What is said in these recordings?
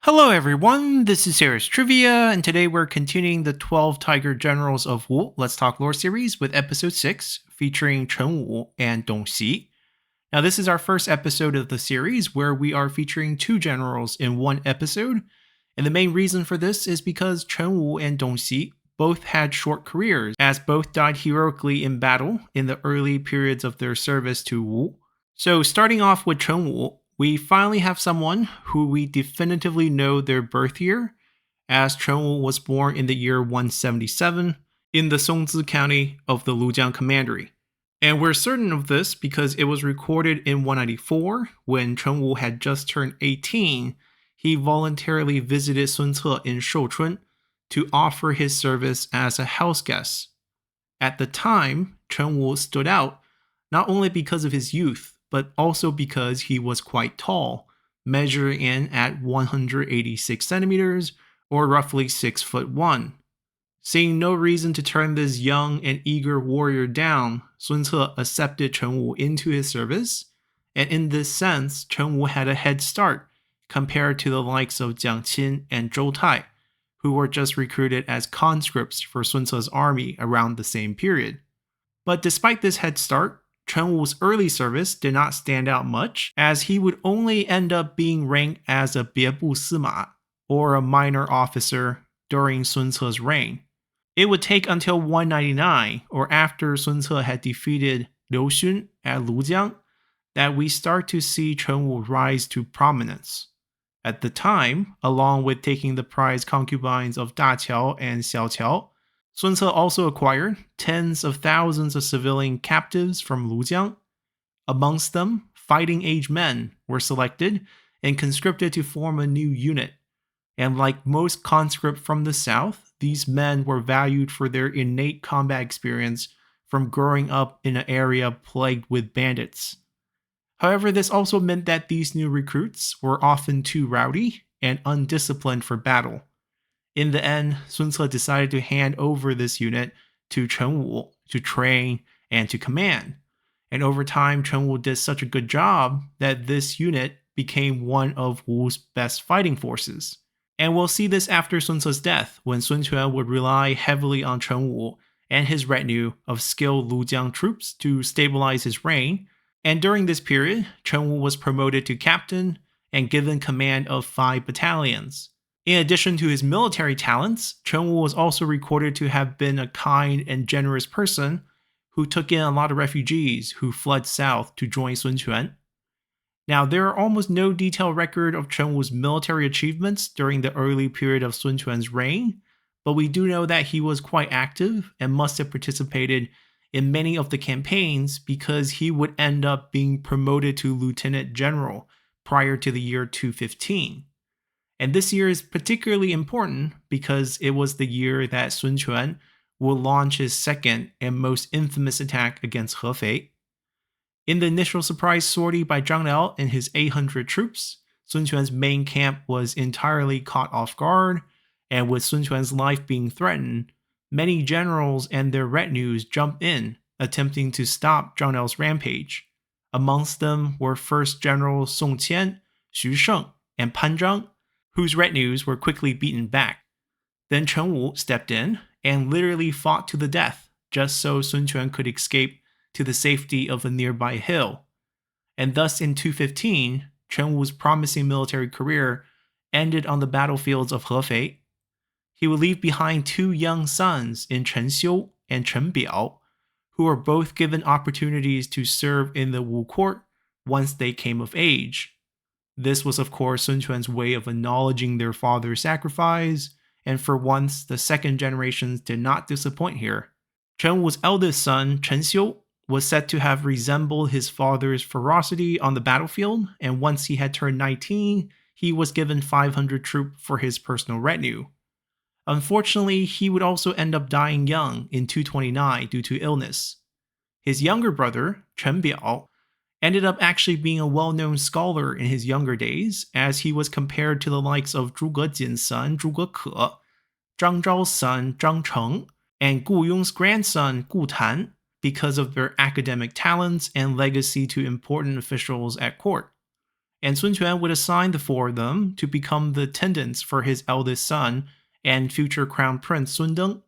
Hello everyone, this is Sarah's Trivia, and today we're continuing the 12 Tiger Generals of Wu Let's Talk Lore series with episode 6, featuring Chen Wu and Dong Xi. Now this is our first episode of the series where we are featuring two generals in one episode, and the main reason for this is because Chen Wu and Dong Xi both had short careers, as both died heroically in battle in the early periods of their service to Wu. So starting off with Chen Wu, we finally have someone who we definitively know their birth year, as Chen Wu was born in the year 177 in the Songzi County of the Lujiang Commandery. And we're certain of this because it was recorded in 194 when Chen Wu had just turned 18. He voluntarily visited Sun Ce in Shouchun to offer his service as a house guest. At the time, Chen Wu stood out not only because of his youth, but also because he was quite tall, measuring in at 186 centimeters, or roughly 6'1". Seeing no reason to turn this young and eager warrior down, Sun Ce accepted Chen Wu into his service, and in this sense, Chen Wu had a head start compared to the likes of Jiang Qin and Zhou Tai, who were just recruited as conscripts for Sun Ce's army around the same period. But despite this head start, Chen Wu's early service did not stand out much, as he would only end up being ranked as a Biebu Sima, or a minor officer, during Sun Ce's reign. It would take until 199, or after Sun Ce had defeated Liu Xun at Lujiang, that we start to see Chen Wu rise to prominence. At the time, along with taking the prize concubines of Da Qiao and Xiao Qiao, Sun Ce also acquired tens of thousands of civilian captives from Lujiang. Amongst them, fighting-age men were selected and conscripted to form a new unit. And like most conscripts from the south, these men were valued for their innate combat experience from growing up in an area plagued with bandits. However, this also meant that these new recruits were often too rowdy and undisciplined for battle. In the end, Sun Ce decided to hand over this unit to Chen Wu to train and to command. And over time, Chen Wu did such a good job that this unit became one of Wu's best fighting forces. And we'll see this after Sun Ce's death, when Sun Quan would rely heavily on Chen Wu and his retinue of skilled Lujiang troops to stabilize his reign. And during this period, Chen Wu was promoted to captain and given command of 5 battalions. In addition to his military talents, Chen Wu was also recorded to have been a kind and generous person who took in a lot of refugees who fled south to join Sun Quan. Now, there are almost no detailed record of Chen Wu's military achievements during the early period of Sun Quan's reign, but we do know that he was quite active and must have participated in many of the campaigns because he would end up being promoted to lieutenant general prior to the year 215. And this year is particularly important because it was the year that Sun Quan will launch his second and most infamous attack against Hefei. In the initial surprise sortie by Zhang Liao and his 800 troops, Sun Quan's main camp was entirely caught off guard, and with Sun Quan's life being threatened, many generals and their retinues jumped in, attempting to stop Zhang Liao's rampage. Amongst them were 1st General Song Qian, Xu Sheng, and Pan Zhang, whose retinues were quickly beaten back. Then Chen Wu stepped in and literally fought to the death, just so Sun Quan could escape to the safety of a nearby hill. And thus in 215, Chen Wu's promising military career ended on the battlefields of Hefei. He would leave behind 2 young sons in Chen Xiu and Chen Biao, who were both given opportunities to serve in the Wu court once they came of age. This was, of course, Sun Quan's way of acknowledging their father's sacrifice, and for once, the second generations did not disappoint here. Chen Wu's eldest son, Chen Xiu, was said to have resembled his father's ferocity on the battlefield, and once he had turned 19, he was given 500 troops for his personal retinue. Unfortunately, he would also end up dying young in 229 due to illness. His younger brother, Chen Biao, ended up actually being a well-known scholar in his younger days, as he was compared to the likes of Zhuge Jin's son, Zhuge Ke, Zhang Zhao's son, Zhang Cheng, and Gu Yong's grandson, Gu Tan, because of their academic talents and legacy to important officials at court. and Sun Quan would assign the four of them to become the attendants for his eldest son and future crown prince Sun Deng.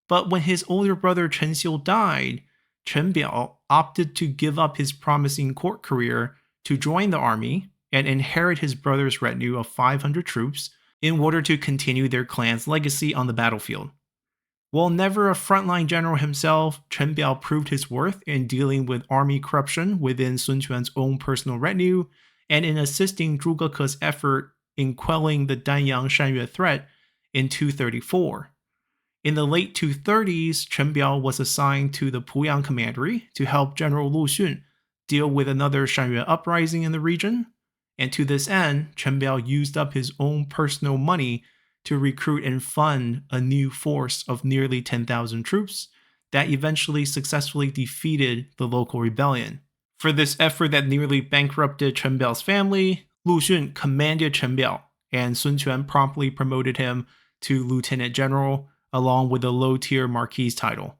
But when his older brother Chen Xiu died, Chen Biao opted to give up his promising court career to join the army and inherit his brother's retinue of 500 troops in order to continue their clan's legacy on the battlefield. While never a frontline general himself, Chen Biao proved his worth in dealing with army corruption within Sun Quan's own personal retinue and in assisting Zhuge Ke's effort in quelling the Danyang Shangyue threat in 234. In the late 230s, Chen Biao was assigned to the Puyang Commandery to help General Lu Xun deal with another Shangyue uprising in the region. And to this end, Chen Biao used up his own personal money to recruit and fund a new force of nearly 10,000 troops that eventually successfully defeated the local rebellion. For this effort that nearly bankrupted Chen Biao's family, Lu Xun commanded Chen Biao, and Sun Quan promptly promoted him to lieutenant general, along with a low-tier marquis title.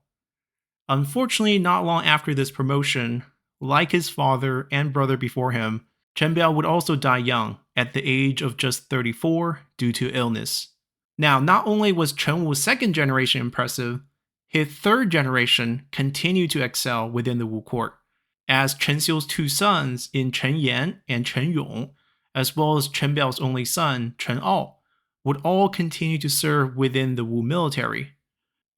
Unfortunately, not long after this promotion, like his father and brother before him, Chen Biao would also die young, at the age of just 34, due to illness. Now, not only was Chen Wu's second generation impressive, his third generation continued to excel within the Wu court, as Chen Xiu's two sons in Chen Yan and Chen Yong, as well as Chen Biao's only son, Chen Ao, would all continue to serve within the Wu military.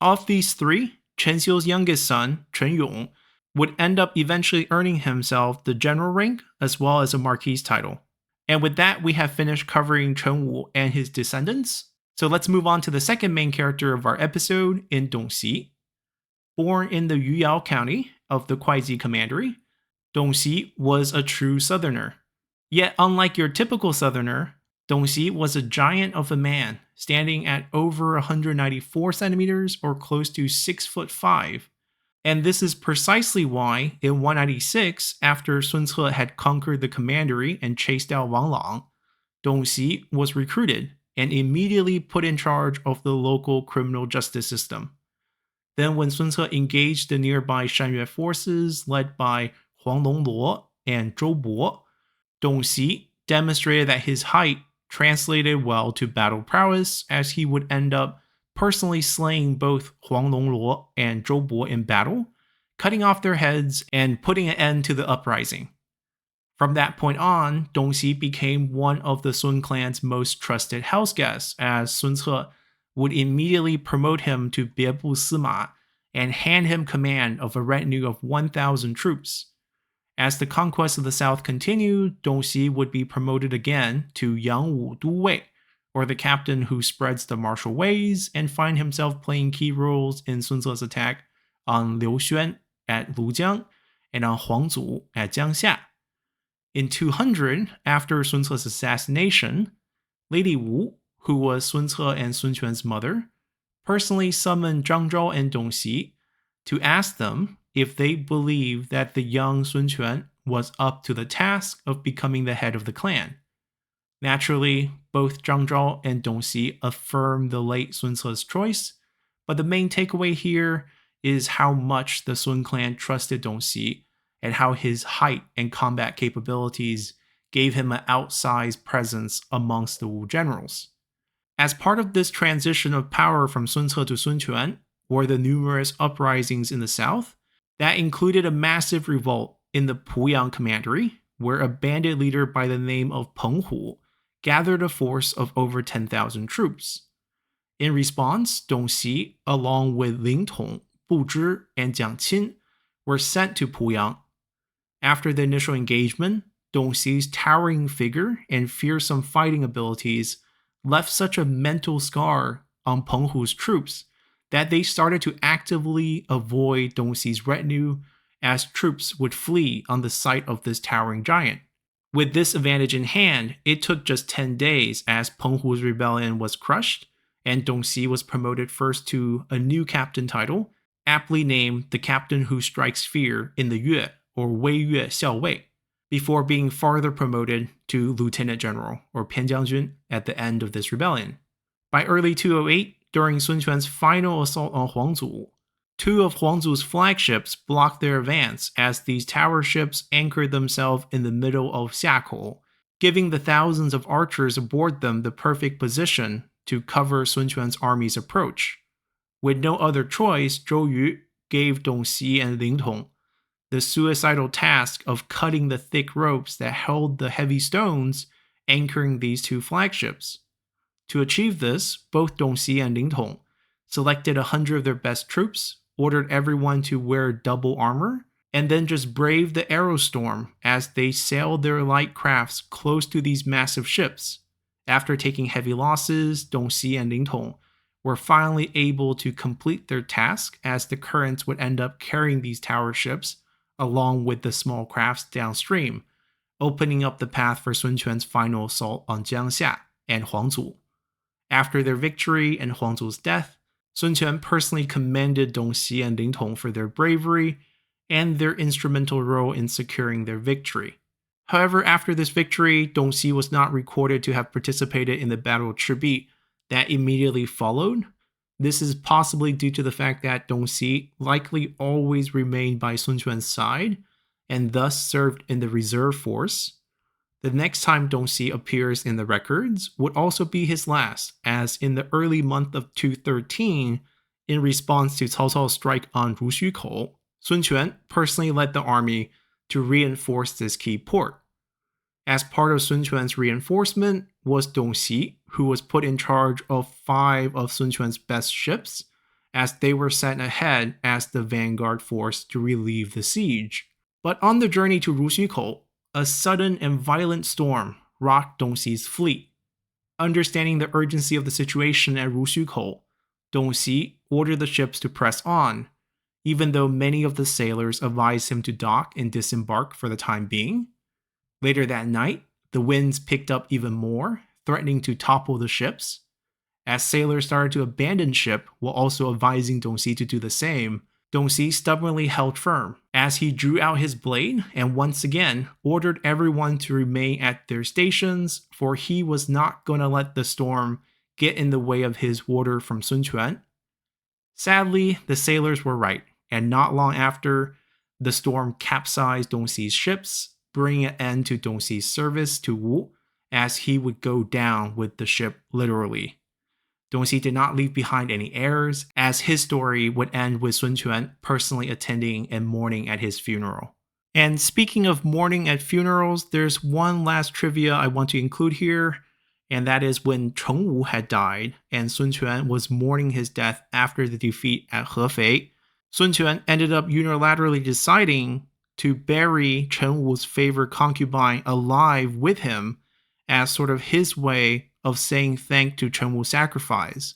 Of these three, Chen Xiu's youngest son, Chen Yong, would end up eventually earning himself the general rank as well as a marquis title. And with that, we have finished covering Chen Wu and his descendants. So let's move on to the second main character of our episode in Dongxi. Born in the Yuyao County of the Kuaizi Commandery, Dongxi was a true southerner. Yet unlike your typical southerner, Dongxi was a giant of a man, standing at over 194 centimeters or close to 6'5". And this is precisely why, in 196, after Sun Ce had conquered the commandery and chased out Wang Lang, Dongxi was recruited and immediately put in charge of the local criminal justice system. Then when Sun Ce engaged the nearby Shangyue forces led by Huang Longluo and Zhou Bo, Dongxi demonstrated that his height translated well to battle prowess, as he would end up personally slaying both Huang Longluo and Zhou Bo in battle, cutting off their heads and putting an end to the uprising. From that point on, Dongxi became one of the Sun clan's most trusted house guests, as Sun Ce would immediately promote him to Biebu Sima and hand him command of a retinue of 1,000 troops. As the conquest of the south continued, Dongxi would be promoted again to Yang Wu Du Wei, or the captain who spreads the martial ways, and find himself playing key roles in Sun Ce's attack on Liu Xuan at Lujiang and on Huang Zu at Jiangxia. In 200, after Sun Ce's assassination, Lady Wu, who was Sun Ce and Sun Quan's mother, personally summoned Zhang Zhao and Dongxi to ask them if they believed that the young Sun Quan was up to the task of becoming the head of the clan. Naturally, both Zhang Zhao and Dongxi affirmed the late Sun Ce's choice, but the main takeaway here is how much the Sun clan trusted Dongxi and how his height and combat capabilities gave him an outsized presence amongst the Wu generals. As part of this transition of power from Sun Ce to Sun Quan were the numerous uprisings in the south that included a massive revolt in the Puyang Commandery, where a bandit leader by the name of Peng Hu gathered a force of over 10,000 troops. In response, Dongxi, along with Ling Tong, Bu Zhi, and Jiang Qin, were sent to Puyang. After the initial engagement, Dongxi's towering figure and fearsome fighting abilities left such a mental scar on Peng Hu's troops that they started to actively avoid Dongxi's retinue, as troops would flee on the sight of this towering giant. With this advantage in hand, it took just 10 days as Peng Hu's rebellion was crushed, and Dongxi was promoted first to a new captain title, aptly named the Captain Who Strikes Fear in the Yue, or Wei Yue Xiao Wei, before being farther promoted to Lieutenant General, or Pianjiangjun, at the end of this rebellion. By early 208, during Sun Quan's final assault on Huangzu, two of Huangzu's flagships blocked their advance, as these tower ships anchored themselves in the middle of Xiakou giving the thousands of archers aboard them the perfect position to cover Sun Quan's army's approach. With no other choice, Zhou Yu gave Dongxi and Ling Tong the suicidal task of cutting the thick ropes that held the heavy stones anchoring these two flagships. To achieve this, both Dongxi and Ling Tong selected 100 of their best troops, ordered everyone to wear double armor, and then just braved the arrow storm as they sailed their light crafts close to these massive ships. After taking heavy losses, Dongxi and Ling Tong were finally able to complete their task, as the currents would end up carrying these tower ships along with the small crafts downstream, opening up the path for Sun Quan's final assault on Jiangxia and Huangzu. After their victory and Huangzu's death, Sun Quan personally commended Dongxi and Ling Tong for their bravery and their instrumental role in securing their victory. However, after this victory, Dongxi was not recorded to have participated in the Battle of Chibi that immediately followed. This is possibly due to the fact that Dongxi likely always remained by Sun Quan's side and thus served in the reserve force. The next time Dongxi appears in the records would also be his last, as in the early month of 213, in response to Cao Cao's strike on Ruxukou, Sun Quan personally led the army to reinforce this key port. As part of Sun Quan's reinforcement was Dongxi, who was put in charge of 5 of Sun Quan's best ships, as they were sent ahead as the vanguard force to relieve the siege. But on the journey to Ruxukou, a sudden and violent storm rocked Dongxi's fleet. Understanding the urgency of the situation at Ruxukou, Dongxi ordered the ships to press on, even though many of the sailors advised him to dock and disembark for the time being. Later that night, the winds picked up even more, threatening to topple the ships. As sailors started to abandon ship while also advising Dongxi to do the same, Dongxi stubbornly held firm as he drew out his blade and once again ordered everyone to remain at their stations, for he was not going to let the storm get in the way of his order from Sun Quan. Sadly, the sailors were right, and not long after, the storm capsized Dongxi's ships, bringing an end to Dongxi's service to Wu, as he would go down with the ship literally. Dongxi did not leave behind any heirs, as his story would end with Sun Quan personally attending and mourning at his funeral. And speaking of mourning at funerals, there's one last trivia I want to include here, and that is when Chen Wu had died and Sun Quan was mourning his death after the defeat at Hefei, Sun Quan ended up unilaterally deciding to bury Chen Wu's favorite concubine alive with him as sort of his way of saying thanks to Chen Wu's sacrifice.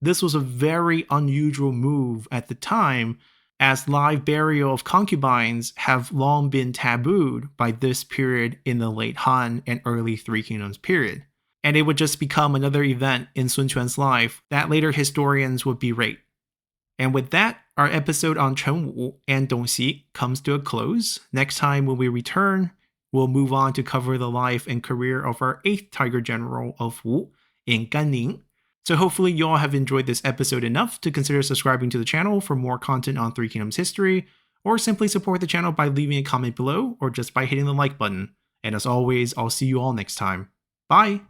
This was a very unusual move at the time, as live burial of concubines have long been tabooed by this period in the late Han and early Three Kingdoms period. And it would just become another event in Sun Quan's life that later historians would berate. And with that, our episode on Chen Wu and Dongxi comes to a close. Next time when we return, we'll move on to cover the life and career of our 8th Tiger General of Wu in Ganning. So hopefully you all have enjoyed this episode enough to consider subscribing to the channel for more content on Three Kingdoms history, or simply support the channel by leaving a comment below or just by hitting the like button. And as always, I'll see you all next time. Bye!